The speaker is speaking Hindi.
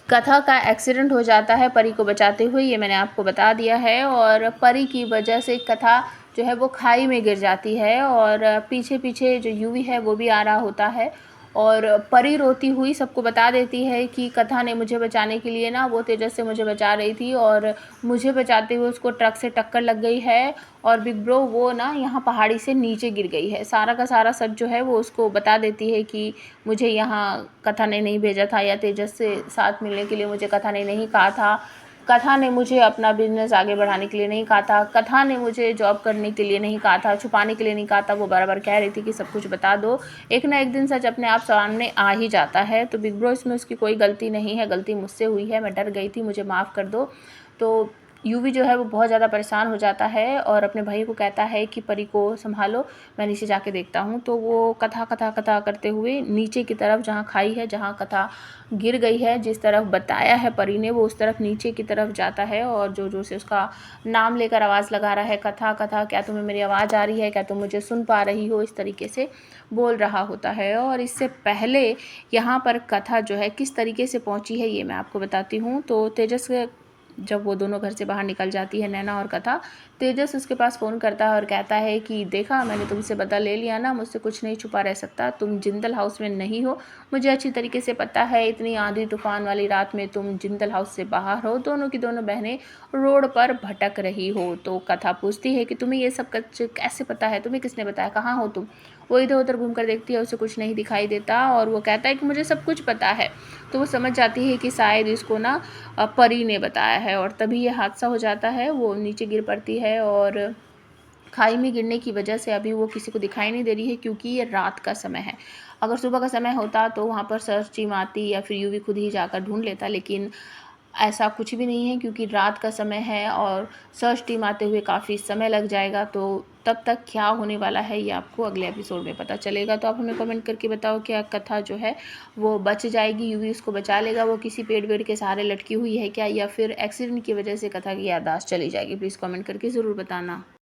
कथा का एक्सीडेंट हो जाता है परी को बचाते हुए, ये मैंने आपको बता दिया है। और परी की वजह से कथा जो है वो खाई में गिर जाती है और पीछे पीछे जो यूवी है वो भी आ रहा होता है। और परी रोती हुई सबको बता देती है कि कथा ने मुझे बचाने के लिए ना, वो तेजस से मुझे बचा रही थी और मुझे बचाते हुए उसको ट्रक से टक्कर लग गई है और बिग ब्रो वो ना यहाँ पहाड़ी से नीचे गिर गई है। सारा का सारा सच जो है वो उसको बता देती है कि मुझे यहाँ कथा ने नहीं भेजा था, या तेजस से साथ मिलने के लिए मुझे कथा ने नहीं कहा था, कथा ने मुझे अपना बिजनेस आगे बढ़ाने के लिए नहीं कहा था, कथा ने मुझे जॉब करने के लिए नहीं कहा था, छुपाने के लिए नहीं कहा था। वो बार-बार कह रही थी कि सब कुछ बता दो, एक ना एक दिन सच अपने आप सामने आ ही जाता है। तो बिग ब्रो इसमें उसकी कोई गलती नहीं है, गलती मुझसे हुई है, मैं डर गई थी, मुझे माफ़ कर दो। तो यूवी जो है वो बहुत ज़्यादा परेशान हो जाता है और अपने भाई को कहता है कि परी को संभालो, मैं नीचे जाके देखता हूँ। तो वो कथा कथा कथा करते हुए नीचे की तरफ, जहाँ खाई है, जहाँ कथा गिर गई है, जिस तरफ बताया है परी ने, वो उस तरफ नीचे की तरफ जाता है और जोर जोर से उसका नाम लेकर आवाज़ लगा रहा है, कथा कथा क्या तुम्हें मेरी आवाज़ आ रही है, क्या तुम मुझे सुन पा रही हो, इस तरीके से बोल रहा होता है। और इससे पहले यहाँ पर कथा जो है किस तरीके से पहुँची है ये मैं आपको बताती हूँ। तो तेजस जब वो दोनों घर से बाहर निकल जाती है, नैना और कथा, तेजस उसके पास फ़ोन करता है और कहता है कि देखा, मैंने तुमसे बदला ले लिया ना, मुझसे कुछ नहीं छुपा रह सकता, तुम जिंदल हाउस में नहीं हो, मुझे अच्छी तरीके से पता है, इतनी आंधी तूफान वाली रात में तुम जिंदल हाउस से बाहर हो, दोनों की दोनों बहनें रोड पर भटक रही हो। तो कथा पूछती है कि तुम्हें ये सब कैसे पता है, तुम्हें किसने बताया, कहाँ हो तुम। वो इधर उधर घूम कर देखती है, उसे कुछ नहीं दिखाई देता और वो कहता है कि मुझे सब कुछ पता है। तो वो समझ जाती है कि शायद इसको ना परी ने बताया है और तभी ये हादसा हो जाता है। वो नीचे गिर पड़ती है और खाई में गिरने की वजह से अभी वो किसी को दिखाई नहीं दे रही है, क्योंकि ये रात का समय है। अगर सुबह का समय होता तो वहाँ पर सर्च टीम आती या फिर यूवी खुद ही जाकर ढूंढ लेता, लेकिन ऐसा कुछ भी नहीं है क्योंकि रात का समय है और सर्च टीम आते हुए काफ़ी समय लग जाएगा। तो तब तक क्या होने वाला है ये आपको अगले एपिसोड में पता चलेगा। तो आप हमें कमेंट करके बताओ, क्या कथा जो है वो बच जाएगी, यूवी उसको बचा लेगा, वो किसी पेड़ वेड़ के सहारे लटकी हुई है क्या, या फिर एक्सीडेंट की वजह से कथा की याददाश्त चली जाएगी। प्लीज़ कमेंट करके ज़रूर बताना।